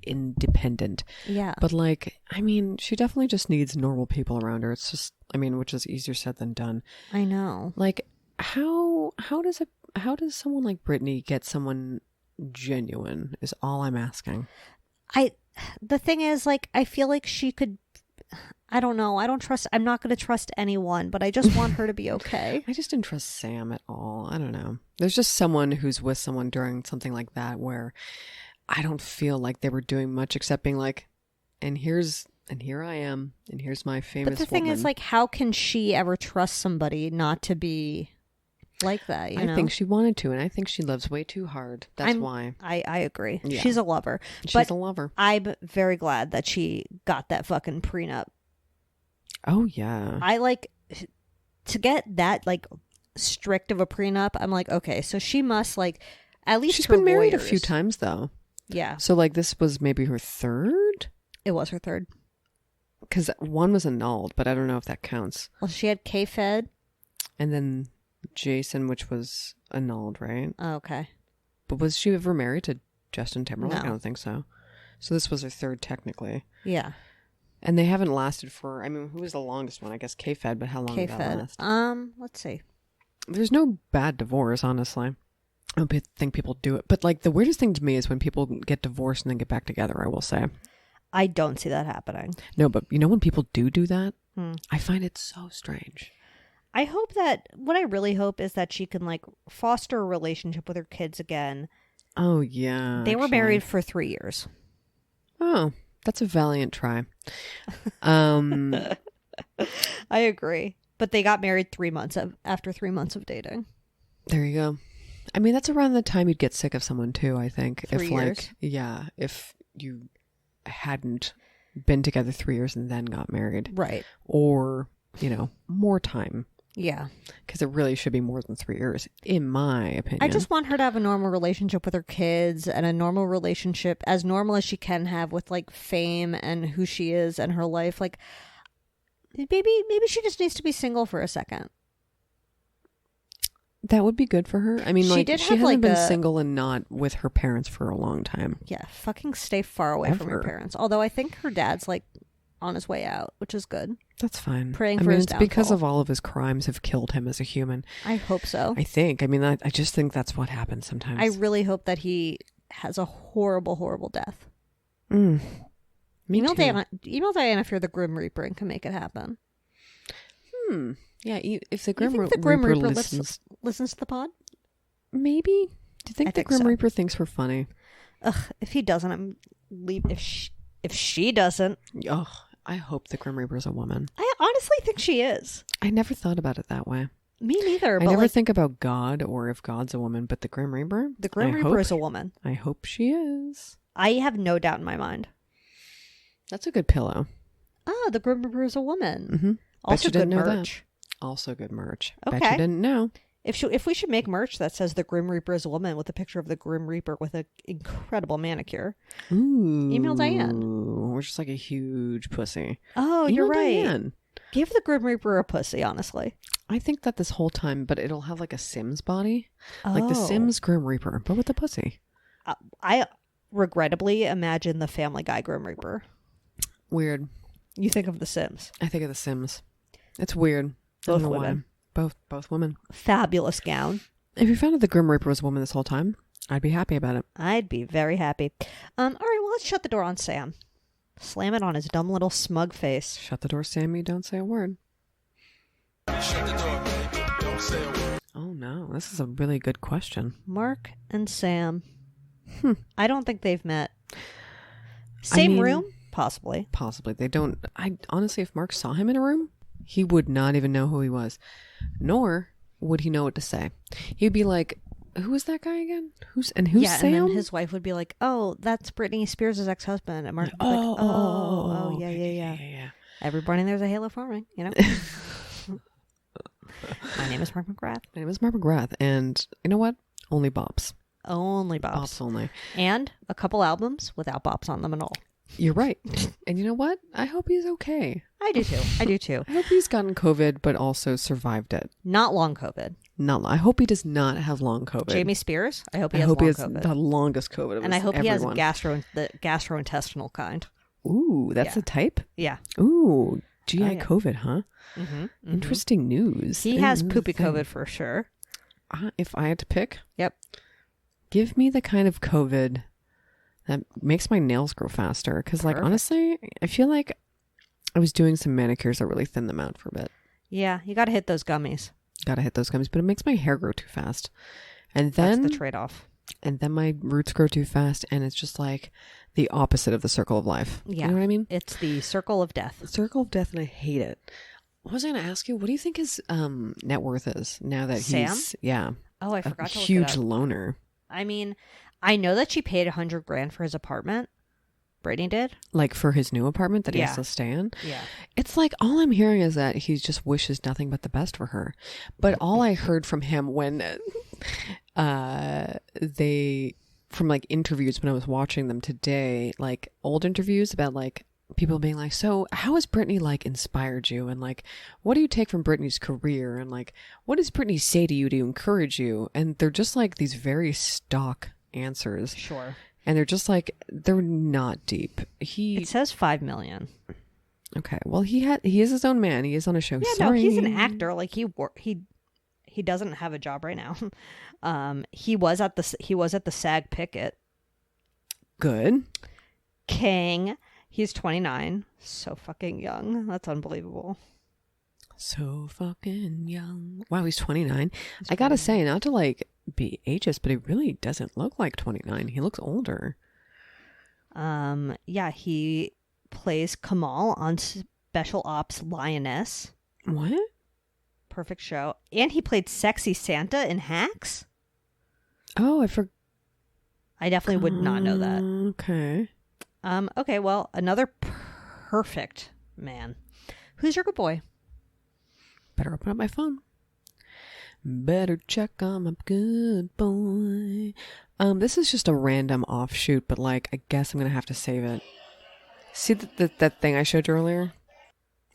independent. Yeah. But like, I mean, she definitely just needs normal people around her. It's just, I mean, which is easier said than done. I know. Like, how does someone like Britney get someone genuine? Is all I'm asking. The thing is, like, I feel like she could. I don't know. I'm not going to trust anyone, but I just want her to be okay. I just didn't trust Sam at all. I don't know. There's just someone who's with someone during something like that where I don't feel like they were doing much except being like, and here I am, and here's my famous But the thing is, woman. like, how can she ever trust somebody not to be like that? You know? I think she wanted to, and I think she loves way too hard. That's why. I agree. Yeah. She's a lover. She's a lover. I'm very glad that she got that fucking prenup. Oh, yeah. I like to get that like strict of a prenup. I'm like, okay, so she must like at least She's her been married a lawyers- few times, though. Yeah, So, like, this was maybe her third? it was her third. Because one was annulled, but I don't know if that counts. Well, she had K-Fed. And then Jason, which was annulled, right? Oh, okay. But was she ever married to Justin Timberlake? No. I don't think so. So this was her third, technically. Yeah, And they haven't lasted for, I mean, who was the longest one? I guess K-Fed, but how long did that K-Fed. last? Let's see. There's no bad divorce, honestly. I don't think people do it. But, like, the weirdest thing to me is when people get divorced and then get back together, I will say. I don't see that happening. No, but you know when people do that? Hmm. I find it so strange. I hope that what I really hope is that she can like foster a relationship with her kids again. Oh, yeah. They were actually. married for 3 years. Oh, that's a valiant try. I I agree. But they got married after 3 months of dating. There you go. I mean, that's around the time you'd get sick of someone too, I think. 3 years? If you hadn't been together 3 years and then got married. Right. Or, more time. Yeah. Because it really should be more than 3 years, in my opinion. I just want her to have a normal relationship with her kids and a normal relationship, as normal as she can have with like fame and who she is and her life. Like maybe she just needs to be single for a second. That would be good for her. I mean, She like, did she have, hasn't like, been a- single and not with her parents for a long time. Yeah, fucking stay far away from your Ever. parents. Although I think her dad's like on his way out, which is good. That's fine. Praying I for mean, his it's because downfall. of all of his crimes have killed him as a human. I hope so. I think. I mean, I just think that's what happens sometimes. I really hope that he has a horrible, horrible death. Me Email too. Diana if you're the Grim Reaper and can make it happen. Yeah, if the You Grim, think the Grim Reaper Reaper listens, listens to the pod? maybe. Do you think I the think Grim so. Reaper thinks we're funny? Ugh, if he doesn't, I'm leave. If she doesn't, Ugh, I hope the Grim Reaper's a woman. I honestly think she is. I never thought about it that way. Me neither. I But never like, think about God or if God's a woman, but the Grim Reaper? the Grim I Reaper hope- is a woman. I hope she is. I have no doubt in my mind. That's a good pillow. Ah, the Grim Reaper is a woman. Mm-hmm. Also you didn't good know that. merch. Also good merch. Bet Okay. you didn't know. If we should make merch that says the Grim Reaper is a woman with a picture of the Grim Reaper with an incredible manicure, Ooh. email Diane. We're just like a huge pussy. Oh, Email you're right. Diane. Give the Grim Reaper a pussy, honestly. I think that this whole time, but it'll have like a Sims body. Like the Oh. Sims Grim Reaper, but with a pussy. I regrettably imagine the Family Guy Grim Reaper. Weird. You think of The Sims. I think of the Sims. It's weird. I Both don't know why. women. Both women. Fabulous gown. If you found out the Grim Reaper was a woman this whole time, I'd be happy about it. I'd be very happy. All right, well, let's shut the door on Sam. Slam it on his dumb little smug face. Shut the door, Sammy. Don't say a word. Shut the door, baby. Don't say a word. Oh no, this is a really good question. Mark and Sam. I don't think they've met. Same mean- room? Possibly. Possibly. They don't. I honestly, if Mark saw him in a room, he would not even know who he was, nor would he know what to say. He'd be like, "Who is that guy again? Who's Sam?" And then his wife would be like, "Oh, that's Britney Spears' ex-husband." And Mark would be like, "Oh, yeah. Everybody there's a halo forming, you know." My name is Mark McGrath. My name is Mark McGrath, and you know what? Only bops. Only bops. Bops only. And a couple albums without bops on them at all. You're right. And you know what? I hope he's okay. I do too. I hope he's gotten COVID, but also survived it. Not long COVID. I hope he does not have long COVID. Jamie Spears, I hope he I has hope long he has COVID. the longest COVID of And I hope he has everyone. the gastrointestinal kind. Ooh, that's Yeah. the type? Yeah. Ooh, GI Oh, yeah. COVID, huh? Interesting news. He has poopy Thing. COVID for sure. If I had to pick, Yep. give me the kind of COVID that makes my nails grow faster. Because, like, Perfect. honestly, I feel like I was doing some manicures that really thinned them out for a bit. Yeah, you got to hit those gummies. Gotta hit those gummies, but it makes my hair grow too fast. And then That's the trade-off. and then my roots grow too fast, and it's just like the opposite of the circle of life. Yeah. You know what I mean? It's the circle of death. The circle of death, and I hate it. What was I going to ask you? What do you think his net worth is now that Sam? he's a Oh, I forgot to look huge it up. loner? I mean, I know that she paid $100,000 for his apartment. Brittany did. Like for his new apartment that he Yeah. has to stay in? Yeah. It's like all I'm hearing is that he just wishes nothing but the best for her. But all I heard from him when from like interviews when I was watching them today, like old interviews about like people being like, so how has Brittany like inspired you? And like, what do you take from Brittany's career? And like, what does Brittany say to you to encourage you? And they're just like these very stock answers. Sure. And they're just like, they're not deep. It says $5 million. Okay. Well, he is his own man. He is on a show. Yeah, Sorry. no, he's an actor. Like he doesn't have a job right now. He was at the SAG picket. Good. King. He's 29. So fucking young. That's unbelievable. So fucking young. Wow, he's 29. I gotta say, not to like be ageist, but he really doesn't look like 29. He looks older. Yeah, he plays Kamal on Special Ops Lioness. What? Perfect show. And he played Sexy Santa in Hacks. Oh, I forgot. I definitely would not know that. Okay. Okay, well, another perfect man. Who's your good boy? Better open up my phone. Better check on my good boy. This is just a random offshoot, but like, I guess I'm gonna have to save it. See that thing I showed you earlier?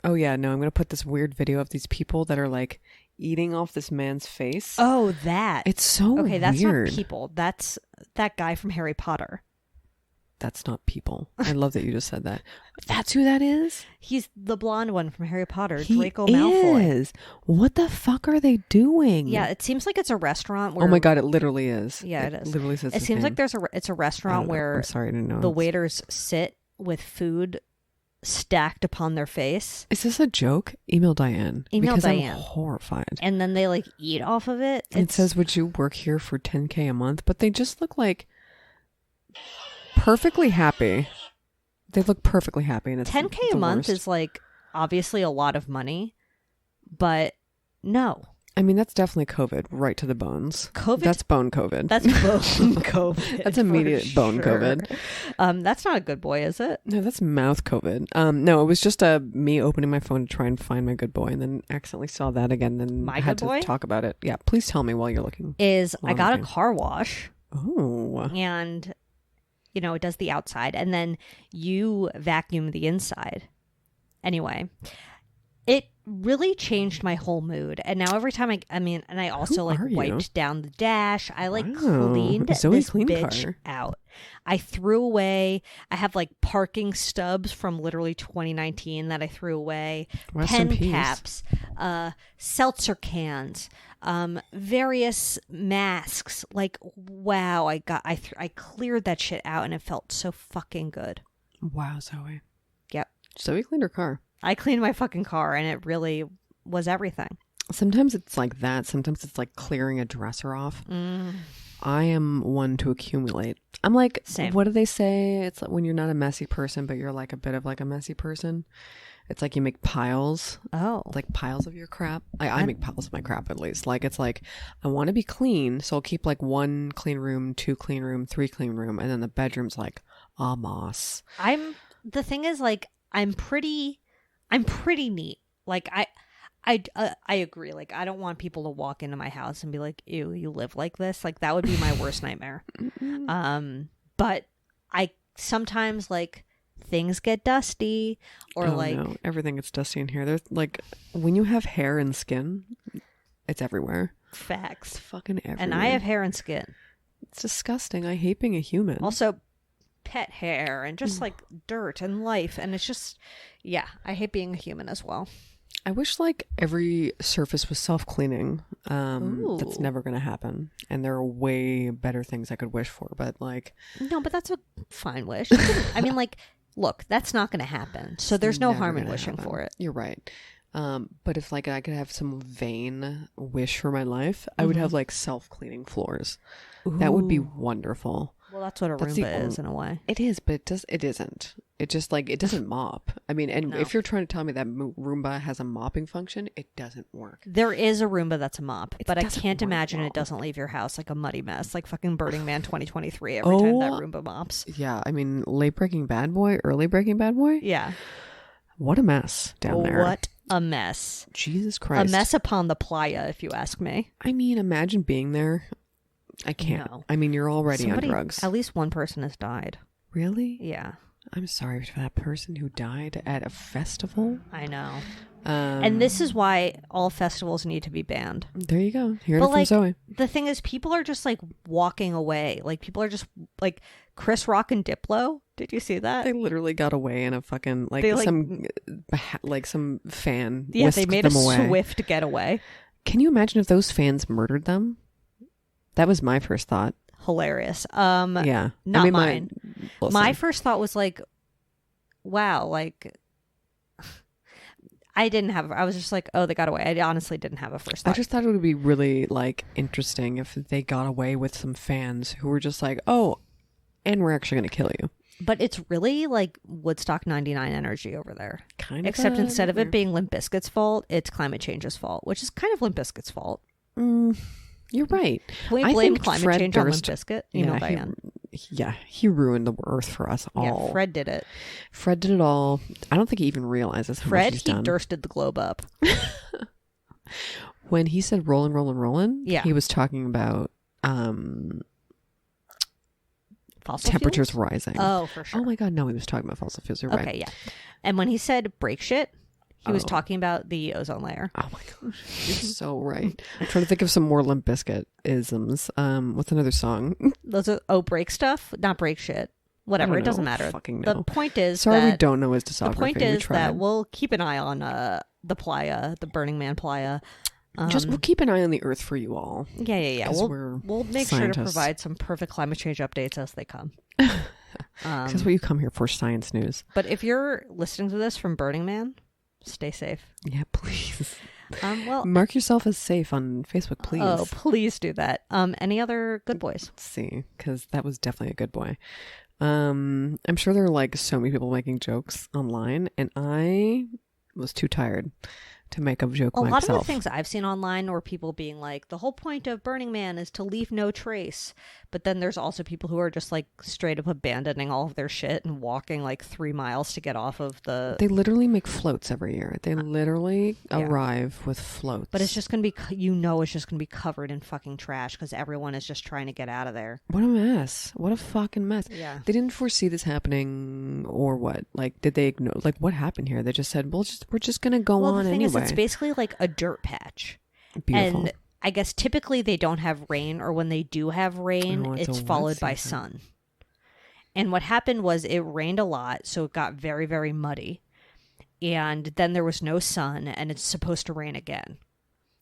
Oh yeah, no, I'm gonna put this weird video of these people that are like eating off this man's face. Oh, that. It's so okay, that's weird. not people. That's that guy from Harry Potter. That's not people. I love that you just said that. That's who that is? He's the blonde one from Harry Potter, He Draco Malfoy. is. What the fuck are they doing? Yeah, it seems like it's a restaurant where Oh my god, it literally is. Yeah, it is. Literally says It his seems name. like it's a restaurant where I'm sorry, I didn't know. the waiters sit with food stacked upon their face, Is this a joke? Email Diane. Email because Diane. I'm horrified. and then they like eat off of it. It says, would you work here for $10K a month? But they just look like perfectly happy. They look perfectly happy. And it's $10K a the month worst. is like obviously a lot of money, but no. I mean, that's definitely COVID, right to the bones. COVID? That's bone COVID. That's bone COVID. That's immediate for bone sure. COVID. That's not a good boy, is it? No, that's mouth COVID. No, it was just me opening my phone to try and find my good boy, and then accidentally saw that again. Then My had good boy? to talk about it. Yeah, please tell me while you're looking. I got a car wash, Oh, and it does the outside, and then you vacuum the inside. Anyway, it really changed my whole mood. And now every time and I also Who are you? wiped down the dash. I Wow. cleaned Zoe this clean bitch car. out. I threw away. I have parking stubs from literally 2019 that I threw away. Rest in Pen peace. caps, seltzer cans, various masks. Wow, I cleared that shit out, and it felt so fucking good. Wow, Zoe. Yep. Zoe cleaned her car. I cleaned my fucking car, and it really was everything. Sometimes it's like that. Sometimes it's like clearing a dresser off. I am one to accumulate. I'm like, Same. What do they say? It's like when you're not a messy person, but you're like a bit of like a messy person. It's like you make piles, Oh. like piles of your crap. I make piles of my crap at least. Like it's like I want to be clean, so I'll keep like 1 clean room, 2 clean room, 3 clean room, and then the bedroom's like a moss. The thing is, I'm pretty neat. I agree. I don't want people to walk into my house and be like, ew, you live like this. That would be my worst nightmare. But I sometimes things get dusty or No, everything gets dusty in here. There's when you have hair and skin, it's everywhere. facts. It's fucking everywhere. And I have hair and skin. It's disgusting. I hate being a human. Also, pet hair and just dirt and life. And it's just, yeah, I hate being a human as well. I wish every surface was self-cleaning. That's Ooh. never going to happen. And there are way better things I could wish for. But No, but that's a fine wish. I mean, look, that's not going to happen. So there's no never harm in gonna wishing happen. for it. You're right. But if I could have some vain wish for my life, I would have self-cleaning floors. That would be wonderful. Well, that's what a That's the Roomba is in a way. It is, but it isn't. It just it doesn't mop. I mean, and No. if you're trying to tell me that Roomba has a mopping function, it doesn't work. There is a Roomba that's a mop, but I doesn't can't work imagine well. it doesn't leave your house like a muddy mess, like fucking Burning Man 2023 every time that Roomba mops. Yeah, I mean, late Breaking Bad Boy, early Breaking Bad Boy. Yeah. What a mess down there. What a mess. Jesus Christ. A mess upon the playa, if you ask me. I mean, imagine being there. I can't. No. I mean, you're already on drugs. At least one person has died. Really? Yeah, I'm sorry for that person who died at a festival. I know. Um, And this is why all festivals need to be banned. There you go. Hear it But from Zoe. the thing is, people are just walking away. People are just Chris Rock and Diplo. Did you see that? They literally got away in a fucking They, some fan. Yeah, they whisked made a them away. swift getaway. Can you imagine if those fans murdered them? That was my first thought. Hilarious. Yeah, not I mean, mine. listen, My first thought was wow, I was just oh, they got away. I honestly didn't have a first I thought. just thought it would be really interesting if they got away with some fans who were just oh, and we're actually going to kill you. But it's really Woodstock 99 energy over there. Kind of. Except instead of it being Limp Bizkit's fault, it's climate change's fault, which is kind of Limp Bizkit's fault. You're right. Can we I blame think climate Fred change on Limp Durst- Bizkit? Yeah, Diane. he ruined the earth for us all. Yeah, Fred did it. Fred did it all. I don't think he even realizes how Fred, much he's he done. Dursted the globe up. When he said "rollin', rollin', rollin'," Yeah. he was talking about Fossil temperatures fuels? rising. Oh, for sure. Oh my God, no, he was talking about fossil fuels. You're Okay, right. yeah. And when he said break shit, he was Oh. talking about the ozone layer. Oh my gosh, you're so right. I'm trying to think of some more Limp Bizkit isms. What's another song? Those are break stuff, not break shit. Whatever, don't it doesn't know. matter. Fucking The know. point is Sorry, that we don't know his the discography. point We is tried. that we'll keep an eye on the playa, the Burning Man playa. We'll keep an eye on the earth for you all. Yeah. 'Cause we're We'll make sure to scientists. provide some perfect climate change updates as they come. That's what you come here for, science news. But if you're listening to this from Burning Man, stay safe. Yeah, please. Well, Mark yourself as safe on Facebook, please. oh, please do that. Any other good boys? Let's see, because that was definitely a good boy. I'm sure there are so many people making jokes online, and I was too tired to make a joke A lot myself. of the things I've seen online were people being like, the whole point of Burning Man is to leave no trace. But then there's also people who are just like straight up abandoning all of their shit and walking like 3 miles to get off of the... They literally make floats every year. They literally arrive with floats. But it's just going to be, it's just going to be covered in fucking trash because everyone is just trying to get out of there. What a mess. What a fucking mess. Yeah. They didn't foresee this happening or what? Like, did they ignore, like, what happened here? They just said, we're just going to go on the thing anyway. is, it's basically like a dirt patch. Beautiful. And I guess typically they don't have rain, or when they do have rain, Oh, it's a it's wet followed by season. sun. And what happened was it rained a lot, so it got very, very muddy. And then there was no sun, and it's supposed to rain again.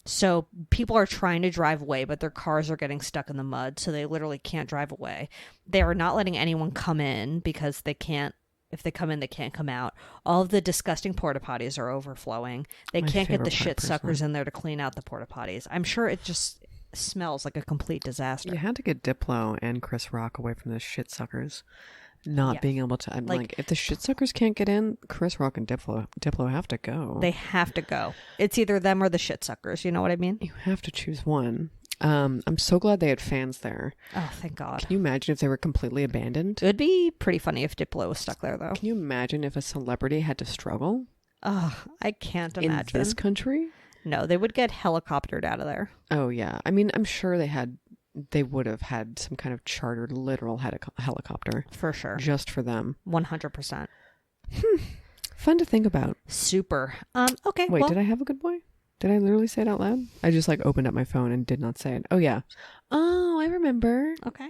So people are trying to drive away, but their cars are getting stuck in the mud, so they literally can't drive away. They are not letting anyone come in because they can't. If they come in, they can't come out. All of the disgusting porta potties are overflowing. They My can't get the favorite part, shit suckers personally. in there to clean out the porta potties. I'm sure it just smells like a complete disaster. You had to get Diplo and Chris Rock away from the shit suckers. Not Yeah. being able to. I'm Like- like, if the shit suckers can't get in, Chris Rock and Diplo have to go. They have to go. It's either them or the shit suckers. You know what I mean? You have to choose one. I'm so glad they had fans there. Oh, thank God. Can you imagine if they were completely abandoned? It would be pretty funny if Diplo was stuck there, though. Can you imagine if a celebrity had to struggle Oh, I can't imagine. in this country? No, they would get helicoptered out of there. Oh yeah, I mean, I'm sure they would have had some kind of chartered, literal helicopter For sure. just for them. 100%. Fun to think about. Super. Okay. Wait, well, did I have a good boy? Did I literally say it out loud? I just like opened up my phone and did not say it. Oh yeah. Oh, I remember. Okay.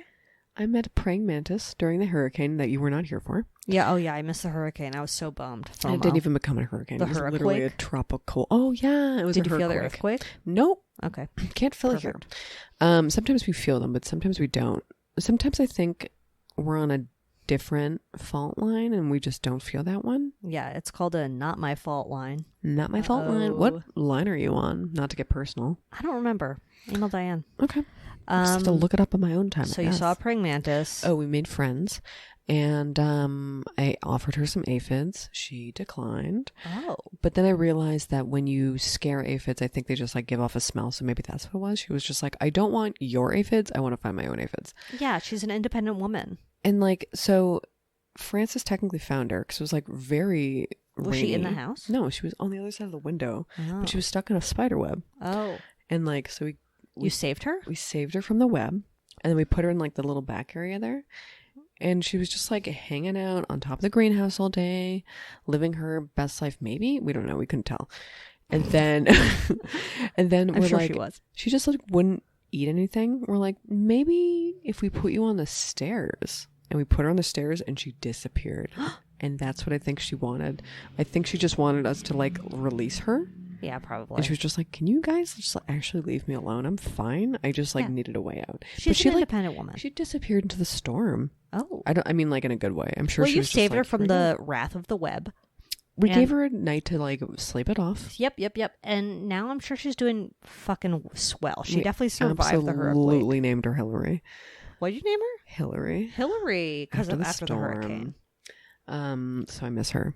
I met a praying mantis during the hurricane that you were not here for. Yeah. Oh, yeah. I missed the hurricane. I was so bummed. And it FOMO. didn't even become a hurricane. The It was literally a hurricane? tropical. Oh yeah, it was. Did a you feel the earthquake. earthquake? Nope. Okay. Can't feel it here. Perfect. Sometimes we feel them, but sometimes we don't. Sometimes I think we're on a different fault line and we just don't feel that one. Yeah. It's called a not my fault line. Not my fault line. Uh-oh. What line are you on? Not to get personal. I don't remember. Email Diane. Okay. I just have to look it up on my own time. So I you guess. saw a praying mantis. Oh, we made friends. And I offered her some aphids. She declined. Oh. But then I realized that when you scare aphids, I think they just like give off a smell. So maybe that's what it was. She was just like, I don't want your aphids. I want to find my own aphids. Yeah. She's an independent woman. And like, so Francis technically found her because it was like very Was she in the rainy. house? No, she was on the other side of the window, Oh. but she was stuck in a spider web. Oh. And like, so You saved her? we saved her from the web, and then we put her in like the little back area there. And she was just like hanging out on top of the greenhouse all day, living her best life. Maybe, we don't know. We couldn't tell. And then, and then I'm we're sure like, she was. she just like wouldn't eat anything. We're like, maybe if we put you on the stairs, and we put her on the stairs, and she disappeared. And that's what I think she wanted. I think she just wanted us to like release her. Yeah, probably. And she was just like, can you guys just actually leave me alone? I'm fine. I just like Yeah. needed a way out. She's she an like independent woman. she disappeared into the storm. Oh. I mean like in a good way. I'm sure Well, she you was just saved her like, from "Here we go." the wrath of the web. We and- gave her a night to like sleep it off. Yep. And now I'm sure she's doing fucking swell. She We definitely survived the hurricane. absolutely named her Hillary. What did you name her? Hillary. Hillary, because of after the storm. hurricane. So I miss her.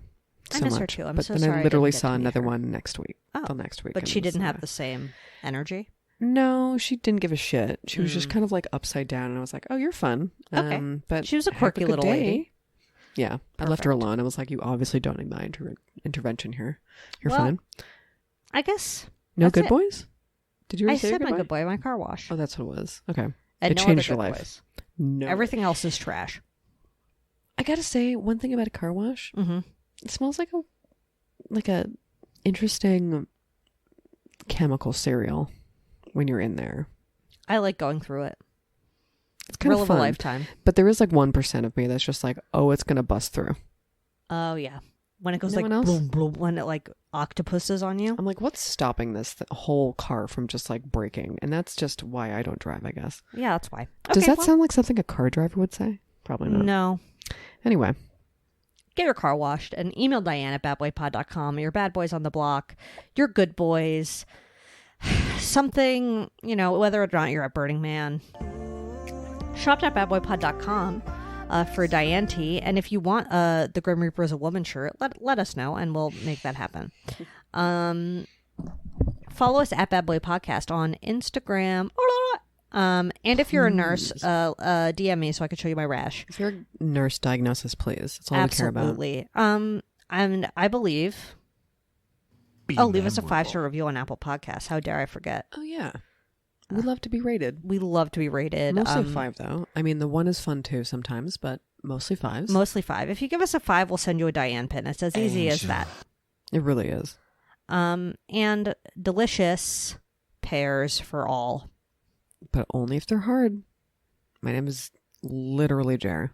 I So miss her much. too. I'm but so then sorry I I literally didn't get saw to meet another her. one next week. Oh. Till next week. But and she it was, didn't have the same energy. No, she didn't give a shit. She was just kind of like upside down, and I was like, "Oh, you're fun." Okay. But She was a have quirky good little day. lady. Yeah, I left her Perfect. alone. I was like, "You obviously don't need my intervention here. You're Well, fine." I guess. No that's good it. boys. Did you? I already say said my goodbye? good boy at my car wash. Oh, that's what it was. Okay, And it no changed other your good life. boys. No, Everything else is trash. I gotta say one thing about a car wash. Mm-hmm. It smells like a interesting chemical cereal when you're in there. I like going through it. It's kind Thrill of of a fun. lifetime. But there is like 1% of me that's just like, oh, it's gonna bust through. Oh yeah. When it goes No like one else? boom, boom, when it like octopuses on you. I'm like, what's stopping this whole car from just like breaking? And that's just why I don't drive, I guess. Yeah, that's why. Does Okay, that well, sound like something a car driver would say? Probably not. No. Anyway, Get your car washed and email Diane at badboypod.com. Your bad boys on the block. Your good boys. Something, whether or not you're at Burning Man. Shop.badboypod.com for Diane T. And if you want the Grim Reaper is a woman shirt, let us know and we'll make that happen. follow us at Bad Boy Podcast on Instagram. And if you're a nurse, DM me so I can show you my rash. If you're a nurse, diagnosis, please. That's all we care about. Absolutely. And I believe. Leave us a 5-star review on Apple Podcasts. How dare I forget? Oh, yeah. We love to be rated. We love to be rated. Mostly 5, though. I mean, the 1 is fun, too, sometimes, but mostly 5s. Mostly 5. If you give us a 5, we'll send you a Diane pin. It's as easy as that. It really is. And delicious pears for all. But only if they're hard. My name is literally Jer.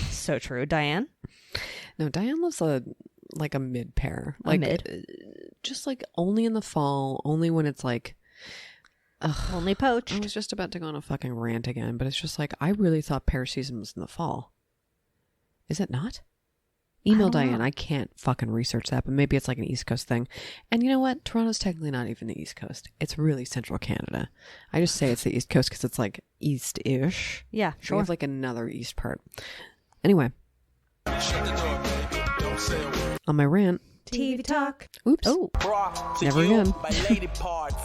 So true. Diane? No, Diane loves a mid pear. Like, just like only in the fall, only when it's like... Only poached. I was just about to go on a fucking rant again, but it's just like, I really thought pear season was in the fall. Is it not? Email Diane. know. I can't fucking research that, but maybe it's like an East Coast thing. And you know what? Toronto's technically not even the East Coast. It's really Central Canada. I just say it's the East Coast because it's like East-ish. Yeah, We sure. have like another East part. Anyway. On my rant. TV talk. Oops. Oh. Brought to Never you again. by Lady Parts.